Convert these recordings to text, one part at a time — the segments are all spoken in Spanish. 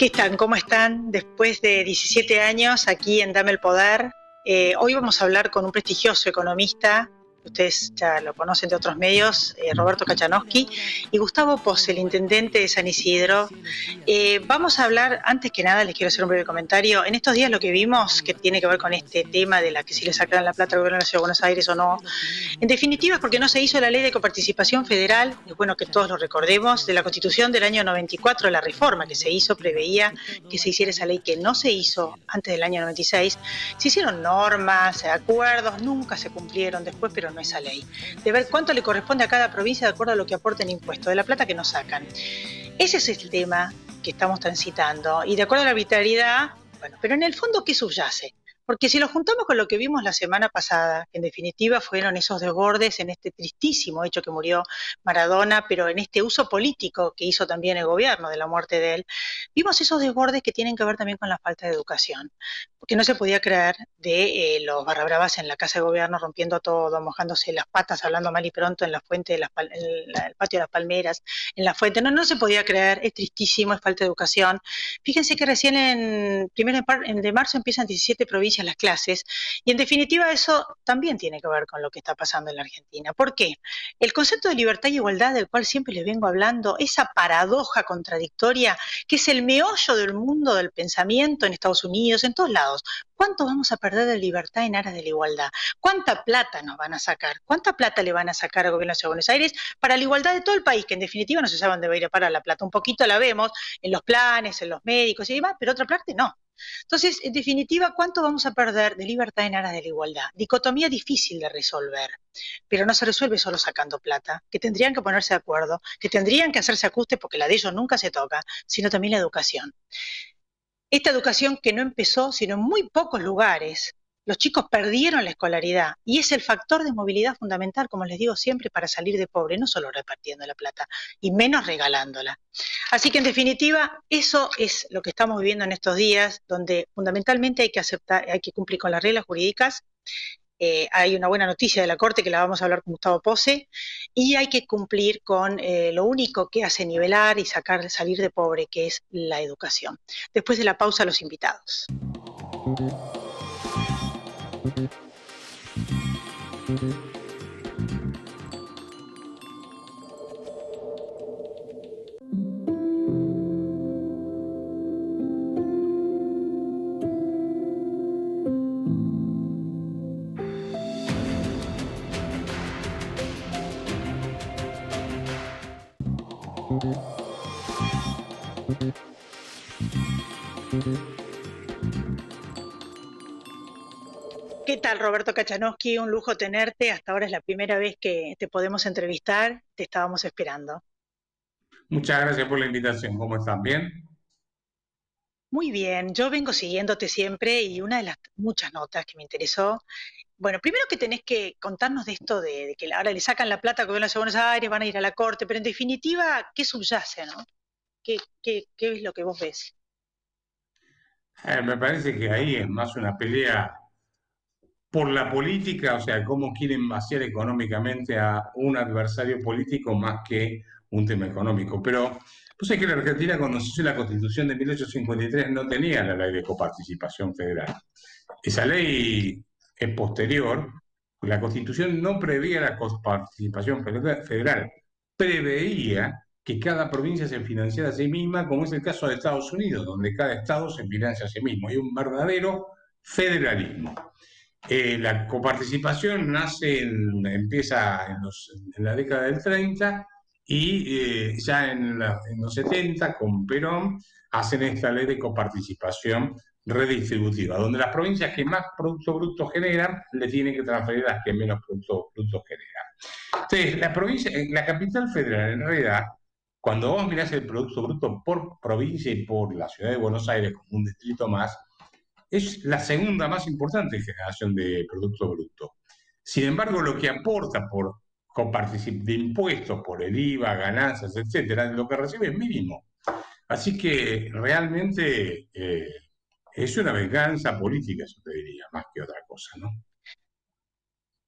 Aquí están, ¿cómo están? Después de 17 años aquí en Dame el Poder, hoy vamos a hablar con un prestigioso economista, ustedes ya lo conocen de otros medios, Roberto Kachanowski, y Gustavo Pose, el intendente de San Isidro. Vamos a hablar, antes que nada les quiero hacer un breve comentario. En estos días lo que vimos, que tiene que ver con este tema de la que si le sacan la plata al gobierno de la Ciudad de Buenos Aires o no, en definitiva es porque no se hizo la ley de coparticipación federal, es bueno que todos lo recordemos, de la Constitución del año 94, la reforma que se hizo preveía que se hiciera esa ley que no se hizo antes del año 96. Se hicieron normas, acuerdos, nunca se cumplieron después, pero no esa ley. De ver cuánto le corresponde a cada provincia de acuerdo a lo que aporten impuestos, de la plata que nos sacan. Ese es el tema que estamos transitando y de acuerdo a la arbitrariedad, bueno, pero en el fondo, ¿qué subyace? Porque si lo juntamos con lo que vimos la semana pasada, que en definitiva fueron esos desbordes en este tristísimo hecho que murió Maradona, pero en este uso político que hizo también el gobierno de la muerte de él, vimos esos desbordes que tienen que ver también con la falta de educación. Porque no se podía creer de los barrabravas en la casa de gobierno rompiendo todo, mojándose las patas, hablando mal y pronto en la fuente, en el patio de las palmeras, en la fuente. No se podía creer, es tristísimo, es falta de educación. Fíjense que recién en de marzo empiezan 17 provincias las clases y en definitiva eso también tiene que ver con lo que está pasando en la Argentina. ¿Por qué? El concepto de libertad y igualdad del cual siempre les vengo hablando, esa paradoja contradictoria que es el meollo del mundo del pensamiento en Estados Unidos, en todos lados. ¿Cuánto vamos a perder de libertad en aras de la igualdad? ¿Cuánta plata nos van a sacar? ¿Cuánta plata le van a sacar al gobierno de la Ciudad de Buenos Aires para la igualdad de todo el país? Que en definitiva no se sabe dónde va a ir a parar la plata. Un poquito la vemos en los planes, en los médicos y demás, pero otra parte no. Entonces, en definitiva, ¿cuánto vamos a perder de libertad en aras de la igualdad? Dicotomía difícil de resolver, pero no se resuelve solo sacando plata, que tendrían que ponerse de acuerdo, que tendrían que hacerse ajustes porque la de ellos nunca se toca, sino también la educación. Esta educación que no empezó sino en muy pocos lugares. Los chicos perdieron la escolaridad y es el factor de movilidad fundamental, como les digo siempre, para salir de pobre, no solo repartiendo la plata y menos regalándola. Así que en definitiva, eso es lo que estamos viviendo en estos días, donde fundamentalmente hay que aceptar, hay que cumplir con las reglas jurídicas. Hay una buena noticia de la Corte que la vamos a hablar con Gustavo Pose y hay que cumplir con lo único que hace nivelar y salir de pobre, que es la educación. Después de la pausa, los invitados. ¿Qué tal, Roberto Kachanowski? Un lujo tenerte. Hasta ahora es la primera vez que te podemos entrevistar. Te estábamos esperando. Muchas gracias por la invitación. ¿Cómo están? ¿Bien? Muy bien, yo vengo siguiéndote siempre y una de las muchas notas que me interesó, bueno, primero que tenés que contarnos de esto de que ahora le sacan la plata al gobierno de Buenos Aires, van a ir a la corte, pero en definitiva, ¿qué subyace, no? ¿Qué es lo que vos ves? Me parece que ahí es más una pelea por la política, o sea, cómo quieren vaciar económicamente a un adversario político más que un tema económico. Pero pues es que la Argentina cuando se hizo la Constitución de 1853 no tenía la ley de coparticipación federal. Esa ley es posterior. La Constitución no preveía la coparticipación federal, preveía que cada provincia se financiara a sí misma, como es el caso de Estados Unidos, donde cada estado se financia a sí mismo. Hay un verdadero federalismo. La coparticipación empieza en la década del 30 y ya en los 70 con Perón hacen esta ley de coparticipación redistributiva, donde las provincias que más Producto Bruto generan le tienen que transferir a las que menos Producto Bruto generan. Entonces, la capital federal en realidad, cuando vos mirás el Producto Bruto por provincia y por la ciudad de Buenos Aires como un distrito más, es la segunda más importante en generación de Producto Bruto. Sin embargo, lo que aporta de impuestos por el IVA, ganancias, etcétera, lo que recibe es mínimo. Así que realmente es una venganza política, yo te diría, más que otra cosa, ¿no?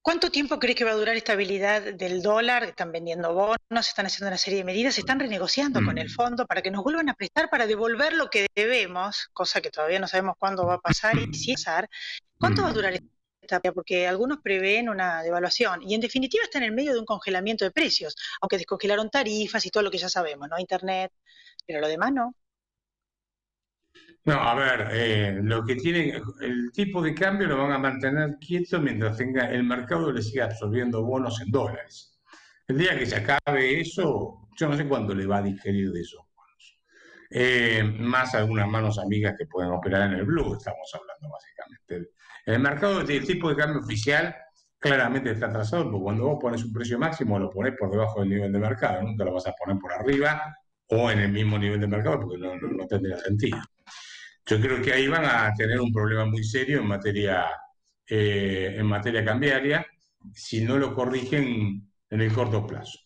¿Cuánto tiempo cree que va a durar esta estabilidad del dólar? Están vendiendo bonos, están haciendo una serie de medidas, se están renegociando con el Mm, fondo para que nos vuelvan a prestar para devolver lo que debemos, cosa que todavía no sabemos cuándo va a pasar y si es pasar. ¿Cuánto va a durar mm. esta? Porque algunos prevén una devaluación y en definitiva está en el medio de un congelamiento de precios, aunque descongelaron tarifas y todo lo que ya sabemos, ¿no? Internet, pero lo demás no. No, a ver, lo que tiene, el tipo de cambio lo van a mantener quieto mientras tenga el mercado le siga absorbiendo bonos en dólares. El día que se acabe eso, yo no sé cuándo le va a digerir de esos bonos. Más algunas manos amigas que pueden operar en el blue, estamos hablando básicamente. El mercado del tipo de cambio oficial claramente está atrasado, porque cuando vos pones un precio máximo lo pones por debajo del nivel de mercado, nunca lo vas a poner por arriba o en el mismo nivel de mercado porque no tendría sentido. Yo creo que ahí van a tener un problema muy serio en materia cambiaria si no lo corrigen en el corto plazo.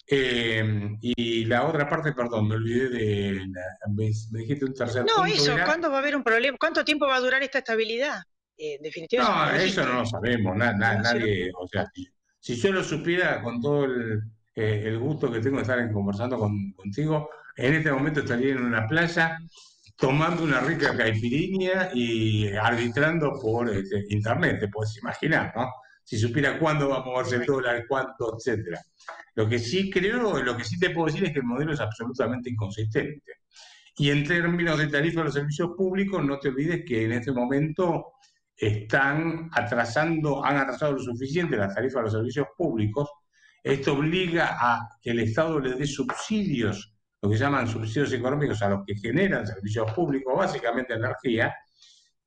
Y la otra parte, perdón, me olvidé me dijiste un tercer No, punto, eso, era. ¿cuándo va a haber un problema? ¿Cuánto tiempo va a durar esta estabilidad? En definitiva, eso no No, lo eso no dijiste. lo sabemos, Demasiado. nadie, o sea, si yo lo supiera con todo el gusto que tengo de estar conversando contigo, en este momento estaría en una playa tomando una rica caipirinha y arbitrando por internet, te puedes imaginar, ¿no? Si supiera cuándo va a Me moverse el imagino. dólar, cuánto, etcétera. Lo que sí te puedo decir es que el modelo es absolutamente inconsistente. Y en términos de tarifa de los servicios públicos, no te olvides que en este momento han atrasado lo suficiente las tarifas de los servicios públicos. Esto obliga a que el Estado le dé subsidios, lo que llaman subsidios económicos a los que generan servicios públicos, básicamente energía,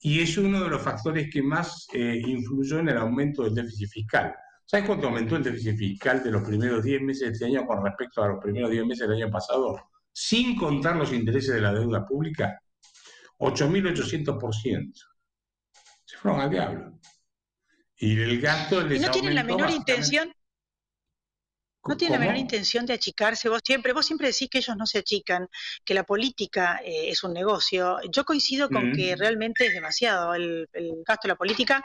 y es uno de los factores que más influyó en el aumento del déficit fiscal. ¿Sabes cuánto aumentó el déficit fiscal de los primeros 10 meses de este año con respecto a los primeros 10 meses del año pasado? Sin contar los intereses de la deuda pública, 8.800%. Se fueron al diablo. Y el gasto ¿Y les no tienen la aumentó menor básicamente. intención? No tiene la menor ¿Cómo? intención de achicarse. Vos siempre decís que ellos no se achican, que la política es un negocio. Yo coincido con que Mm, realmente es demasiado el gasto de la política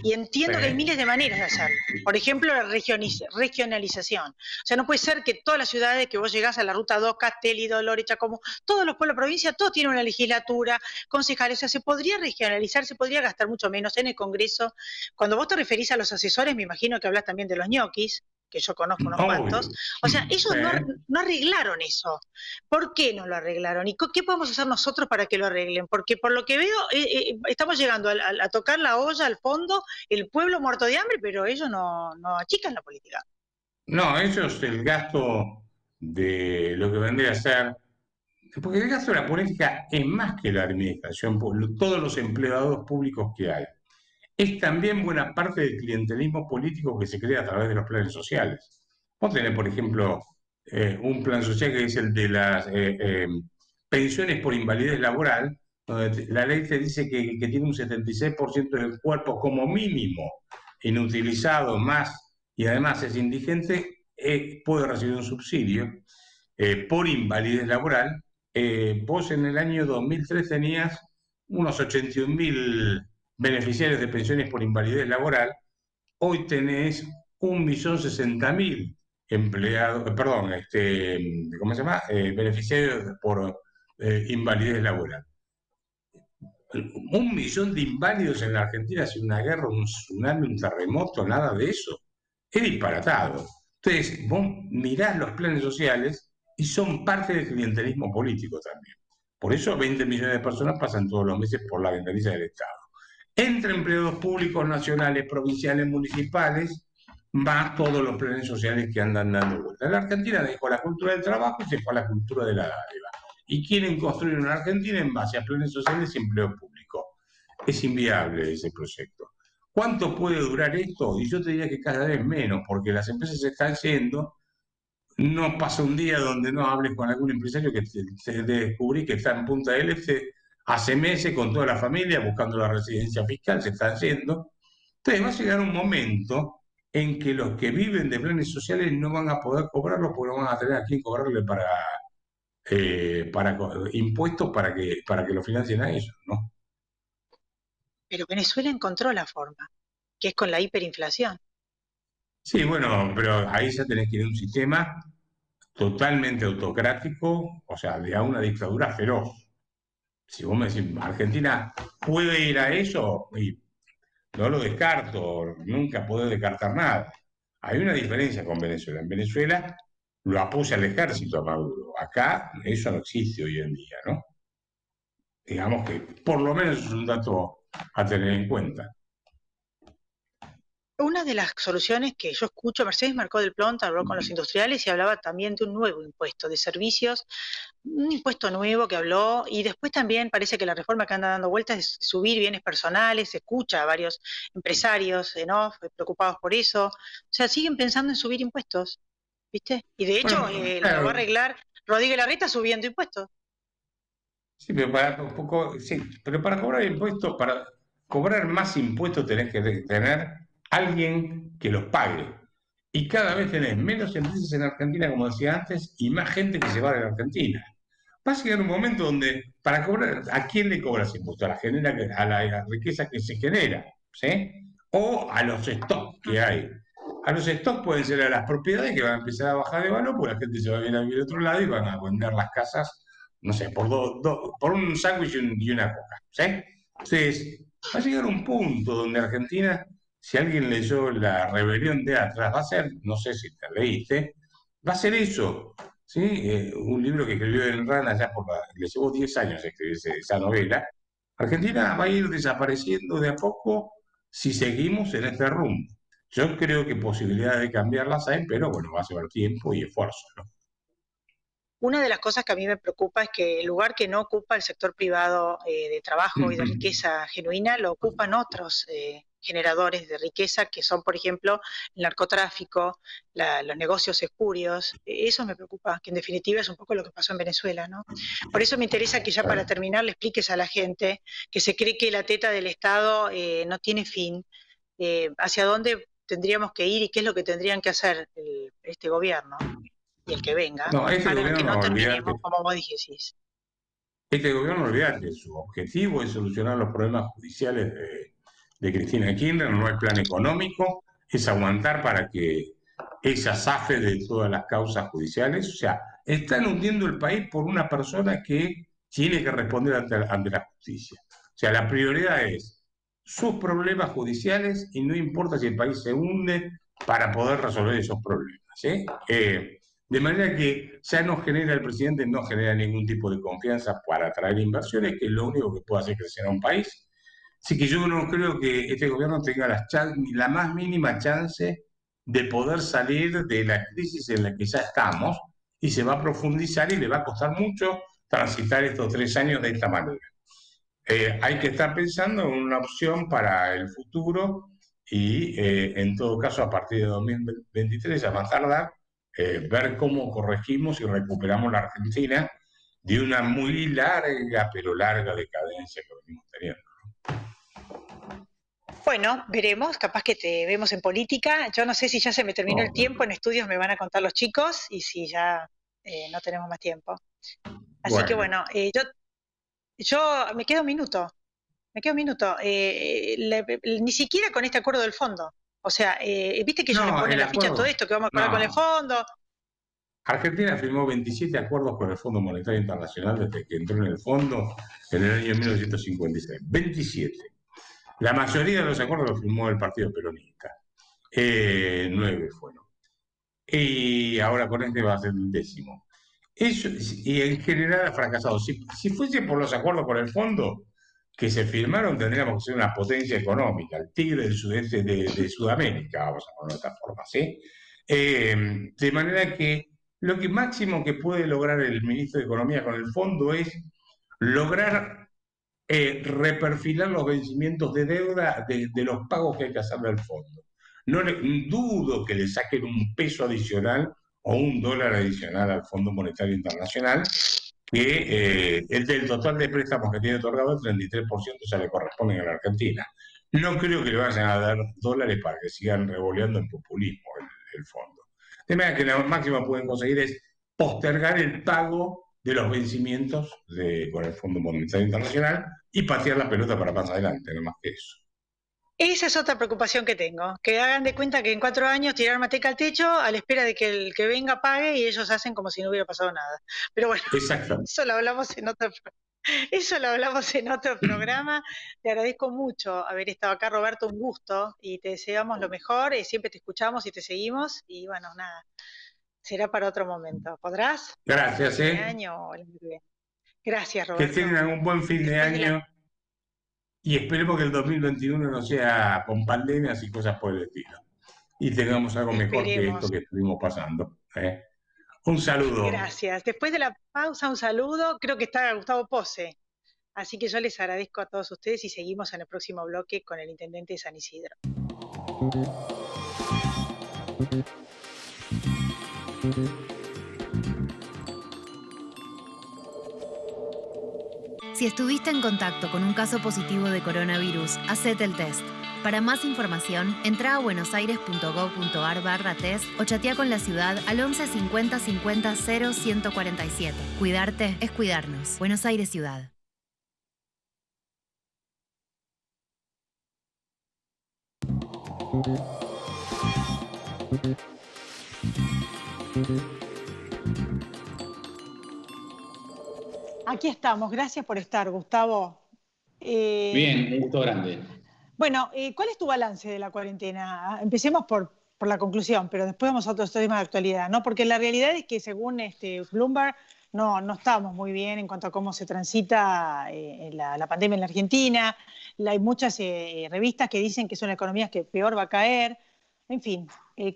y entiendo que hay miles sí. de maneras de hacerlo. Por ejemplo, la regionalización. O sea, no puede ser que todas las ciudades que vos llegás a la Ruta 2, Castelli, Dolores, Chacomús, todos los pueblos de la provincia, todos tienen una legislatura, concejales. O sea, se podría regionalizar, se podría gastar mucho menos en el Congreso. Cuando vos te referís a los asesores, me imagino que hablas también de los ñoquis, que yo conozco unos cuantos. Obvio. O sea, ellos Sí. no arreglaron eso. ¿Por qué no lo arreglaron? ¿Y qué podemos hacer nosotros para que lo arreglen? Porque por lo que veo, estamos llegando a tocar la olla al fondo, el pueblo muerto de hambre, pero ellos no achican la política. No, eso es el gasto de lo que vendría a ser. Porque el gasto de la política es más que la administración, todos los empleados públicos que hay. Es también buena parte del clientelismo político que se crea a través de los planes sociales. Vos tenés, por ejemplo, un plan social que es el de las pensiones por invalidez laboral, donde la ley te dice que tiene un 76% del cuerpo como mínimo inutilizado más y además es indigente, puede recibir un subsidio por invalidez laboral. Vos en el año 2003 tenías unos 81.000 beneficiarios de pensiones por invalidez laboral. Hoy tenés 1.060.000 empleados, perdón, ¿cómo se llama? Beneficiarios por invalidez laboral. 1.000.000 de inválidos en la Argentina sin una guerra, un tsunami, un terremoto, nada de eso. Es disparatado. Entonces, vos mirás los planes sociales y son parte del clientelismo político también. Por eso 20 millones de personas pasan todos los meses por la ventanilla del Estado. Entre empleados públicos nacionales, provinciales, municipales, más todos los planes sociales que andan dando vueltas. La Argentina dejó la cultura del trabajo y se fue a la cultura de la dádiva. Y quieren construir una Argentina en base a planes sociales y empleo público. Es inviable ese proyecto. ¿Cuánto puede durar esto? Y yo te diría que cada vez menos, porque las empresas se están yendo. No pasa un día donde no hables con algún empresario que te descubrí que está en Punta del Este hace meses con toda la familia buscando la residencia fiscal, se están yendo. Entonces va a llegar un momento en que los que viven de planes sociales no van a poder cobrarlos porque no van a tener a quién cobrarle para impuestos para que lo financien a ellos, ¿no? Pero Venezuela encontró la forma, que es con la hiperinflación. Sí, bueno, pero ahí ya tenés que ir a un sistema totalmente autocrático, o sea, de a una dictadura feroz. Si vos me decís, Argentina puede ir a eso, y no lo descarto, nunca puedo descartar nada. Hay una diferencia con Venezuela. En Venezuela lo apoya el ejército a Maduro. Acá eso no existe hoy en día, ¿no? Digamos que por lo menos es un dato a tener en cuenta. Una de las soluciones que yo escucho, Mercedes Marcó del Plonta habló con los industriales y hablaba también de un nuevo impuesto de servicios, un impuesto nuevo que habló, y después también parece que la reforma que anda dando vueltas es subir bienes personales, se escucha a varios empresarios, ¿no?, preocupados por eso. O sea, siguen pensando en subir impuestos, ¿viste? Y de hecho, Bueno, lo va a claro, arreglar Rodríguez Larreta subiendo impuestos. sí, pero para, un poco, sí, pero para cobrar impuestos, para cobrar más impuestos tenés que tener alguien que los pague. Y cada vez tenés menos empresas en Argentina, como decía antes, y más gente que se va de la Argentina. Va a llegar un momento donde, para cobrar, ¿a quién le cobras impuestos? A la riqueza que se genera, ¿sí? O a los stocks que hay. A los stocks pueden ser a las propiedades que van a empezar a bajar de valor, porque la gente se va a ir a vivir a otro lado y van a vender las casas, no sé, por un sándwich y una coca, ¿sí? Entonces, va a llegar un punto donde Argentina, si alguien leyó La Rebelión de Atlas, va a ser, no sé si te leíste, va a ser eso, ¿sí? Un libro que escribió El Rana ya le llevó 10 años escribir esa novela. Argentina va a ir desapareciendo de a poco si seguimos en este rumbo. Yo creo que posibilidades de cambiarlas hay, pero bueno, va a llevar tiempo y esfuerzo, ¿no? Una de las cosas que a mí me preocupa es que el lugar que no ocupa el sector privado de trabajo y de riqueza genuina lo ocupan otros generadores de riqueza que son, por ejemplo, el narcotráfico, los negocios espurios. Eso me preocupa, que en definitiva es un poco lo que pasó en Venezuela, ¿no? Por eso me interesa que ya para terminar le expliques a la gente que se cree que la teta del Estado no tiene fin, hacia dónde tendríamos que ir y qué es lo que tendrían que hacer este gobierno y el que venga, No, este para que no gobierno, terminemos olvídate, como vos dijiste. este gobierno, olvídate, su objetivo es solucionar los problemas judiciales de Cristina Kirchner, no hay plan económico, es aguantar para que ella zafe de todas las causas judiciales. O sea, están hundiendo el país por una persona que tiene que responder ante la justicia. O sea, la prioridad es sus problemas judiciales y no importa si el país se hunde para poder resolver esos problemas. ¿Sí? De manera que ya no genera el presidente, no genera ningún tipo de confianza para atraer inversiones, que es lo único que puede hacer crecer a un país. Así que yo no creo que este gobierno tenga la más mínima chance de poder salir de la crisis en la que ya estamos y se va a profundizar y le va a costar mucho transitar estos 3 años de esta manera. Hay que estar pensando en una opción para el futuro y en todo caso a partir de 2023, a más tardar, ver cómo corregimos y recuperamos la Argentina de una muy larga, pero larga decadencia que venimos teniendo. Bueno, veremos, capaz que te vemos en política. Yo no sé si ya se me terminó el No, tiempo, en estudios me van a contar los chicos y si ya no tenemos más tiempo. Así que bueno, bueno, yo me quedo un minuto. Ni siquiera con este acuerdo del fondo. O sea, viste que ellos le no, ponen el la ficha a todo acuerdo, esto, que vamos a acordar con el no. fondo. Argentina firmó 27 acuerdos con el Fondo Monetario Internacional desde que entró en el fondo en el año 1956. 27. La mayoría de los acuerdos los firmó el Partido Peronista. 9 fueron. Y ahora con este va a ser el 10º. Eso, y en general ha fracasado. Si fuese por los acuerdos con el fondo que se firmaron, tendríamos que ser una potencia económica, el tigre del sudeste de Sudamérica, vamos a ponerlo de esta forma, ¿sí? De manera que lo que máximo que puede lograr el ministro de Economía con el fondo es lograr reperfilar los vencimientos de deuda de los pagos que hay que hacerle al fondo. No dudo que le saquen un peso adicional o un dólar adicional al Fondo Monetario Internacional, que el del total de préstamos que tiene otorgado, el 33% ya le corresponden a la Argentina. No creo que le vayan a dar dólares para que sigan revoleando en populismo el fondo. De manera que lo máximo que pueden conseguir es postergar el pago de los vencimientos con el Fondo Monetario Internacional y patear la pelota para más adelante, no más que eso. Esa es otra preocupación que tengo, que hagan de cuenta que en 4 años tirar manteca al techo a la espera de que el que venga pague y ellos hacen como si no hubiera pasado nada. Pero bueno, Exacto. eso lo hablamos en otro, eso lo hablamos en otro programa. Te agradezco mucho haber estado acá, Roberto, un gusto y te deseamos lo mejor. Siempre te escuchamos y te seguimos y bueno, nada, será para otro momento. ¿Podrás? Para Gracias, fin de ¿eh? año o el año que viene. Gracias, Que Roberto. tengan un buen fin de Después de la... año y esperemos que el 2021 no sea con pandemias y cosas por el estilo. Y tengamos algo mejor que esto Esperemos. que estuvimos pasando, ¿eh? Un saludo. Gracias. Después de la pausa, un saludo. Creo que está Gustavo Pose. Así que yo les agradezco a todos ustedes y seguimos en el próximo bloque con el intendente de San Isidro. Si estuviste en contacto con un caso positivo de coronavirus, hacete el test. Para más información, entra a buenosaires.gov.ar/test o chatea con la ciudad al 11 50 50 0 147. Cuidarte es cuidarnos. Buenos Aires Ciudad. Aquí estamos. Gracias por estar, Gustavo. Bien, un gusto grande. Bueno, ¿cuál es tu balance de la cuarentena? Empecemos por la conclusión, pero después vamos a otros temas de actualidad, ¿no? Porque la realidad es que según Bloomberg no estamos muy bien en cuanto a cómo se transita la pandemia en la Argentina. Hay muchas revistas que dicen que son las economías que peor va a caer. En fin,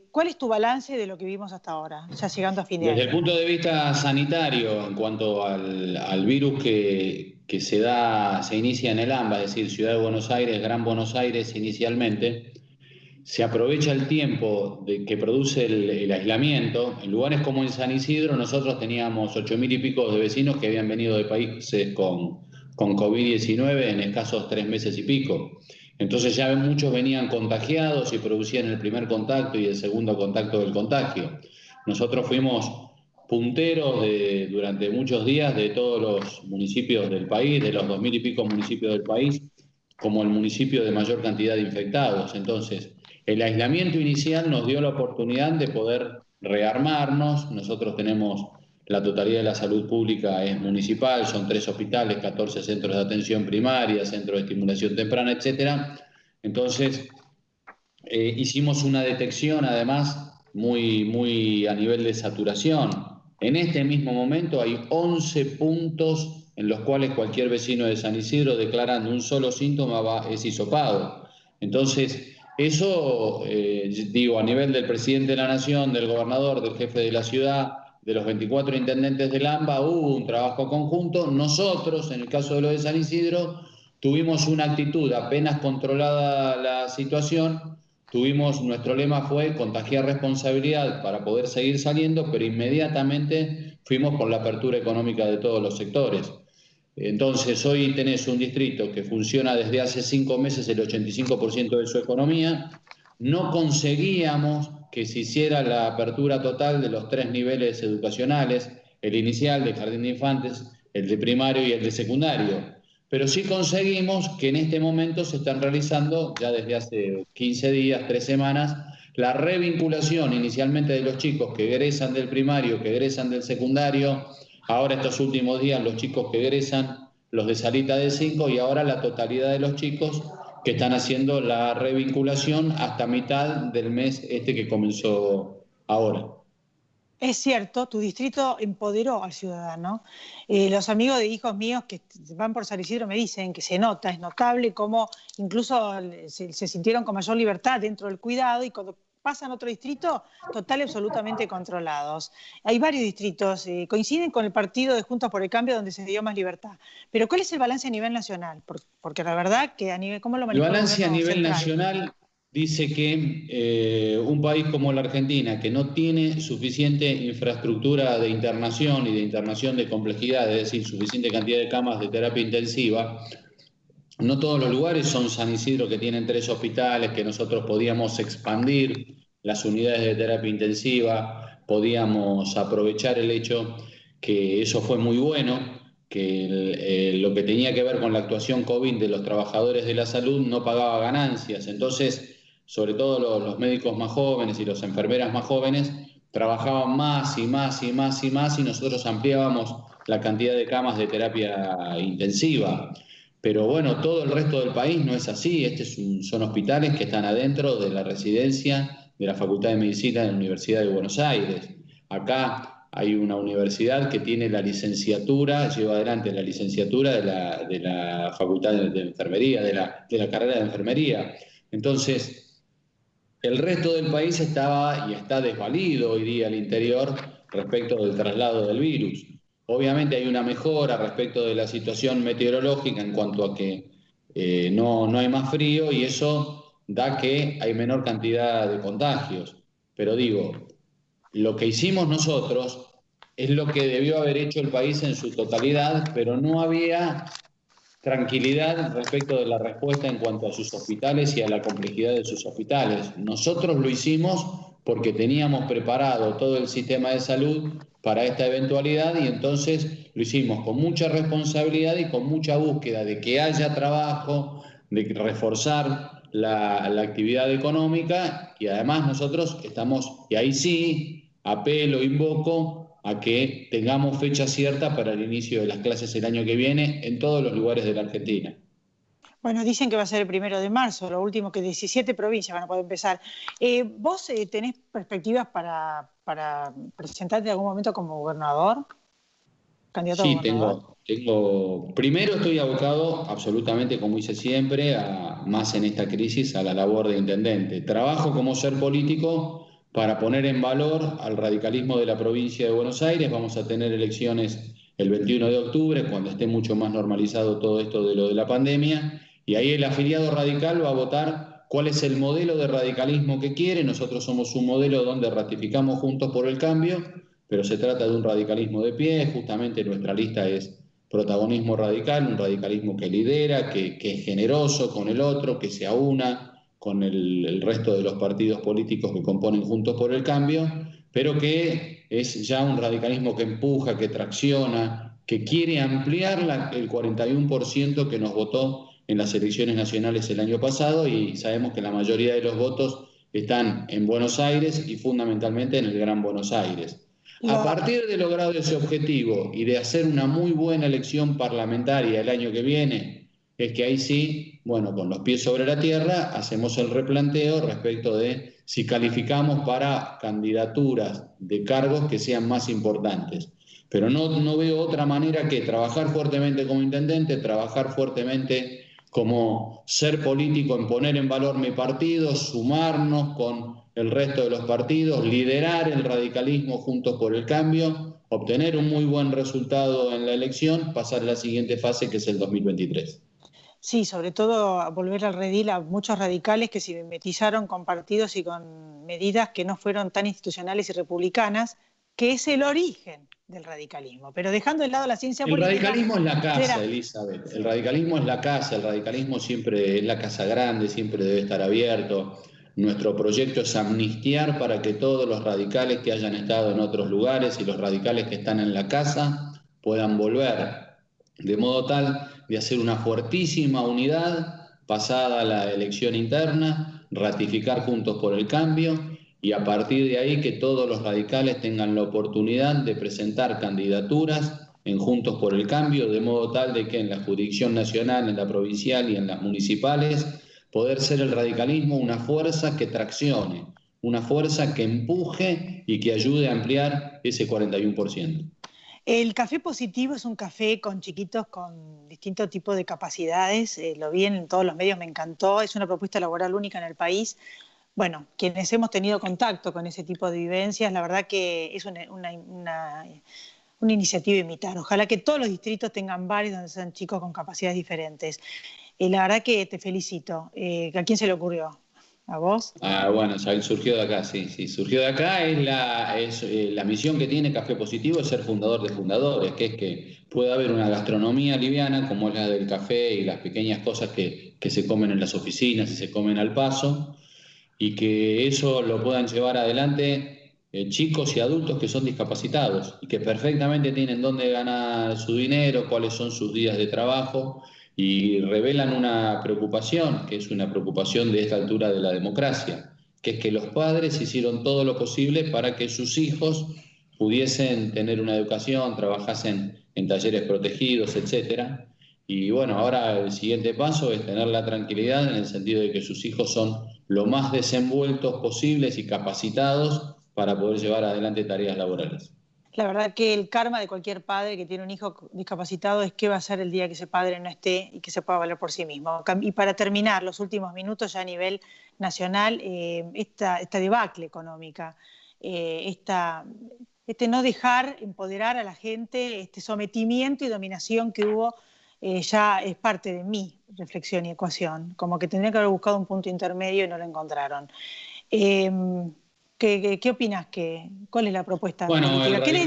¿cuál es tu balance de lo que vivimos hasta ahora, ya llegando a fin de Desde el año? punto de vista sanitario, en cuanto al virus que se inicia en el AMBA, es decir, Ciudad de Buenos Aires, Gran Buenos Aires inicialmente, se aprovecha el tiempo que produce el aislamiento. En lugares como en San Isidro, nosotros teníamos 8.000 y pico de vecinos que habían venido de países con COVID-19 en escasos 3 meses y pico. Entonces ya muchos venían contagiados y producían el primer contacto y el segundo contacto del contagio. Nosotros fuimos punteros durante muchos días de todos los municipios del país, de los 2.000 y pico municipios del país, como el municipio de mayor cantidad de infectados. Entonces, el aislamiento inicial nos dio la oportunidad de poder rearmarnos. Nosotros tenemos la totalidad de la salud pública es municipal, son 3 hospitales, 14 centros de atención primaria, centros de estimulación temprana, etcétera. Entonces, hicimos una detección además muy a nivel de saturación. En este mismo momento hay 11 puntos en los cuales cualquier vecino de San Isidro declarando un solo síntoma es hisopado. Entonces, eso, digo, a nivel del presidente de la Nación, del gobernador, del jefe de la ciudad, de los 24 intendentes del AMBA, hubo un trabajo conjunto. Nosotros, en el caso de lo de San Isidro, tuvimos una actitud apenas controlada la situación. Nuestro lema fue contagiar responsabilidad para poder seguir saliendo, pero inmediatamente fuimos por la apertura económica de todos los sectores. Entonces, hoy tenés un distrito que funciona desde hace 5 meses el 85% de su economía. No conseguíamos que se hiciera la apertura total de los 3 niveles educacionales, el inicial, de jardín de infantes, el de primario y el de secundario. Pero sí conseguimos que en este momento se están realizando, ya desde hace 15 días, 3 semanas, la revinculación inicialmente de los chicos que egresan del primario, que egresan del secundario. Ahora estos últimos días los chicos que egresan, los de salita de 5, y ahora la totalidad de los chicos que están haciendo la revinculación hasta mitad del mes que comenzó ahora. Es cierto, tu distrito empoderó al ciudadano. Los amigos de hijos míos que van por San Isidro me dicen que se nota, es notable cómo incluso se sintieron con mayor libertad dentro del cuidado y cuando pasan a otro distrito, total y absolutamente controlados. Hay varios distritos, coinciden con el partido de Juntos por el Cambio donde se dio más libertad. Pero ¿cuál es el balance a nivel nacional? Porque la verdad que a nivel, ¿cómo lo El manejó el balance a gobierno nivel central? nacional dice que un país como la Argentina, que no tiene suficiente infraestructura de internación y de internación de complejidad, es decir, suficiente cantidad de camas de terapia intensiva, no todos los lugares son San Isidro, que tienen 3 hospitales, que nosotros podíamos expandir las unidades de terapia intensiva, podíamos aprovechar el hecho que eso fue muy bueno, que lo que tenía que ver con la actuación COVID de los trabajadores de la salud no pagaba ganancias. Entonces, sobre todo los médicos más jóvenes y las enfermeras más jóvenes trabajaban más y más y más y más, y nosotros ampliábamos la cantidad de camas de terapia intensiva. Pero bueno, todo el resto del país no es así. Son hospitales que están adentro de la residencia de la Facultad de Medicina de la Universidad de Buenos Aires. Acá hay una universidad que tiene la licenciatura, lleva adelante la licenciatura de la Facultad de Enfermería, de la carrera de Enfermería. Entonces, el resto del país estaba y está desvalido hoy día al interior respecto del traslado del virus. Obviamente hay una mejora respecto de la situación meteorológica en cuanto a que no hay más frío, y eso da que hay menor cantidad de contagios. Pero digo, lo que hicimos nosotros es lo que debió haber hecho el país en su totalidad, pero no había tranquilidad respecto de la respuesta en cuanto a sus hospitales y a la complejidad de sus hospitales. Nosotros lo hicimos porque teníamos preparado todo el sistema de salud para esta eventualidad, y entonces lo hicimos con mucha responsabilidad y con mucha búsqueda de que haya trabajo, de reforzar la actividad económica, y además nosotros estamos, y ahí sí, apelo, invoco a que tengamos fecha cierta para el inicio de las clases el año que viene en todos los lugares de la Argentina. Bueno, dicen que va a ser el 1 de marzo, lo último que 17 provincias van a poder empezar. ¿Vos tenés perspectivas para presentarte en algún momento como gobernador? ¿Candidato a gobernador? Tengo. Primero estoy abocado absolutamente, como hice siempre, más en esta crisis, a la labor de intendente. Trabajo como ser político para poner en valor al radicalismo de la provincia de Buenos Aires. Vamos a tener elecciones el 21 de octubre, cuando esté mucho más normalizado todo esto de lo de la pandemia, y ahí el afiliado radical va a votar cuál es el modelo de radicalismo que quiere. Nosotros somos un modelo donde ratificamos Juntos por el Cambio, pero se trata de un radicalismo de pie. Justamente nuestra lista es protagonismo radical, un radicalismo que lidera, que es generoso con el otro, que se aúna con el resto de los partidos políticos que componen Juntos por el Cambio, pero que es ya un radicalismo que empuja, que tracciona, que quiere ampliar el 41% que nos votó en las elecciones nacionales el año pasado, y sabemos que la mayoría de los votos están en Buenos Aires y fundamentalmente en el Gran Buenos Aires. A partir de lograr ese objetivo y de hacer una muy buena elección parlamentaria el año que viene, es que ahí sí, bueno, con los pies sobre la tierra, hacemos el replanteo respecto de si calificamos para candidaturas de cargos que sean más importantes. Pero no veo otra manera que trabajar fuertemente como intendente, trabajar fuertemente como ser político, en poner en valor mi partido, sumarnos con el resto de los partidos, liderar el radicalismo Juntos por el Cambio, obtener un muy buen resultado en la elección, pasar a la siguiente fase, que es el 2023. Sí, sobre todo a volver al redil a muchos radicales que se mimetizaron con partidos y con medidas que no fueron tan institucionales y republicanas, que es el origen del radicalismo. Pero dejando de lado la ciencia política... El radicalismo es la casa, Elizabeth. El radicalismo es la casa, el radicalismo siempre es la casa grande, siempre debe estar abierto. Nuestro proyecto es amnistiar para que todos los radicales que hayan estado en otros lugares y los radicales que están en la casa puedan volver, de modo tal de hacer una fuertísima unidad pasada la elección interna, ratificar Juntos por el Cambio, y a partir de ahí que todos los radicales tengan la oportunidad de presentar candidaturas en Juntos por el Cambio, de modo tal de que en la jurisdicción nacional, en la provincial y en las municipales, poder ser el radicalismo una fuerza que traccione, una fuerza que empuje y que ayude a ampliar ese 41%. El café positivo es un café con chiquitos con distintos tipos de capacidades, lo vi en todos los medios, me encantó, es una propuesta laboral única en el país. Bueno, quienes hemos tenido contacto con ese tipo de vivencias, la verdad que es una iniciativa a imitar. Ojalá que todos los distritos tengan bares donde sean chicos con capacidades diferentes. La verdad que te felicito. ¿A quién se le ocurrió? ¿A vos? Bueno, surgió de acá, sí. Surgió de acá, la misión que tiene Café Positivo es ser fundador de fundadores, que es que pueda haber una gastronomía liviana, como es la del café y las pequeñas cosas que se comen en las oficinas y se comen al paso, y que eso lo puedan llevar adelante chicos y adultos que son discapacitados y que perfectamente tienen dónde ganar su dinero, cuáles son sus días de trabajo, y revelan una preocupación, que es una preocupación de esta altura de la democracia, que es que los padres hicieron todo lo posible para que sus hijos pudiesen tener una educación, trabajasen en talleres protegidos, etcétera. Y bueno, ahora el siguiente paso es tener la tranquilidad en el sentido de que sus hijos son lo más desenvueltos posibles y capacitados para poder llevar adelante tareas laborales. La verdad que el karma de cualquier padre que tiene un hijo discapacitado es qué va a ser el día que ese padre no esté y que se pueda valer por sí mismo. Y para terminar, los últimos minutos ya a nivel nacional, esta debacle económica, este no dejar empoderar a la gente, este sometimiento y dominación que hubo, ya es parte de mi reflexión y ecuación, como que tendría que haber buscado un punto intermedio y no lo encontraron. ¿Qué opinas? ¿Cuál es la propuesta política? ¿Qué le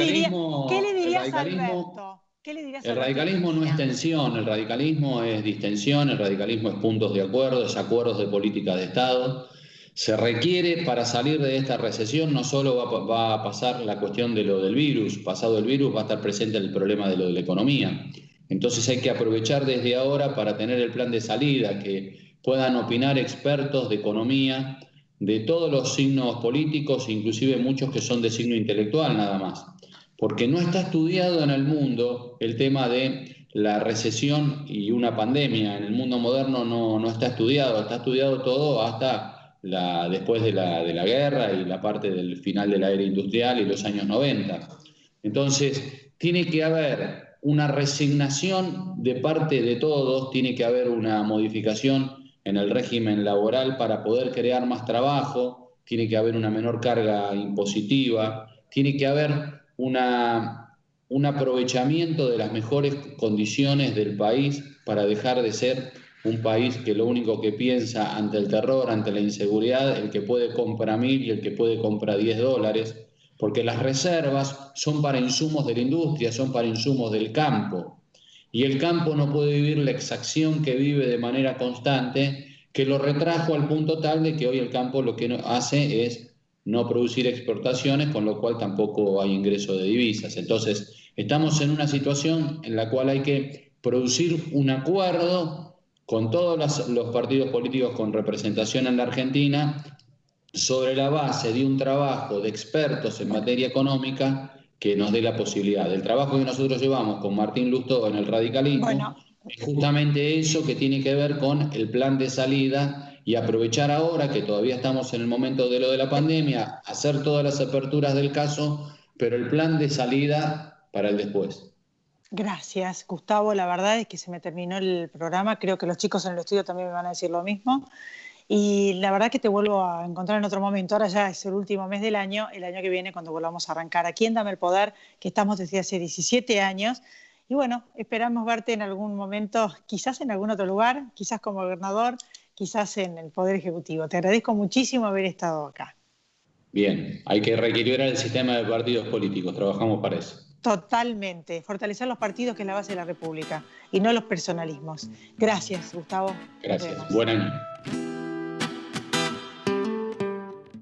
dirías a Alberto? El radicalismo no es tensión, el radicalismo es distensión, el radicalismo es puntos de acuerdo, es acuerdos de política de Estado. Se requiere para salir de esta recesión, no solo va a pasar la cuestión de lo del virus, pasado el virus va a estar presente el problema de lo de la economía. Entonces hay que aprovechar desde ahora para tener el plan de salida, que puedan opinar expertos de economía, de todos los signos políticos, inclusive muchos que son de signo intelectual nada más. Porque no está estudiado en el mundo el tema de la recesión y una pandemia. En el mundo moderno no está estudiado todo hasta después de la guerra y la parte del final de la era industrial y los años 90. Entonces, tiene que haber una resignación de parte de todos, tiene que haber una modificación en el régimen laboral para poder crear más trabajo, tiene que haber una menor carga impositiva, tiene que haber un aprovechamiento de las mejores condiciones del país para dejar de ser un país que lo único que piensa ante el terror, ante la inseguridad, el que puede comprar 1.000 y el que puede comprar $10, porque las reservas son para insumos de la industria, son para insumos del campo. Y el campo no puede vivir la exacción que vive de manera constante, que lo retrajo al punto tal de que hoy el campo lo que hace es no producir exportaciones, con lo cual tampoco hay ingreso de divisas. Entonces, estamos en una situación en la cual hay que producir un acuerdo con todos los partidos políticos con representación en la Argentina sobre la base de un trabajo de expertos en materia económica que nos dé la posibilidad. El trabajo que nosotros llevamos con Martín Lustó en el radicalismo es justamente eso, que tiene que ver con el plan de salida y aprovechar ahora que todavía estamos en el momento de lo de la pandemia, hacer todas las aperturas del caso, pero el plan de salida para el después. Gracias, Gustavo. La verdad es que se me terminó el programa. Creo que los chicos en el estudio también me van a decir lo mismo. Y la verdad que te vuelvo a encontrar en otro momento. Ahora ya es el último mes del año, el año que viene cuando volvamos a arrancar aquí en Dame el Poder, que estamos desde hace 17 años. Y bueno, esperamos verte en algún momento, quizás en algún otro lugar, quizás como gobernador, quizás en el Poder Ejecutivo. Te agradezco muchísimo haber estado acá. Bien, hay que reequilibrar el sistema de partidos políticos, trabajamos para eso. Totalmente, fortalecer los partidos, que es la base de la República, y no los personalismos. Gracias, Gustavo. Gracias, buen año.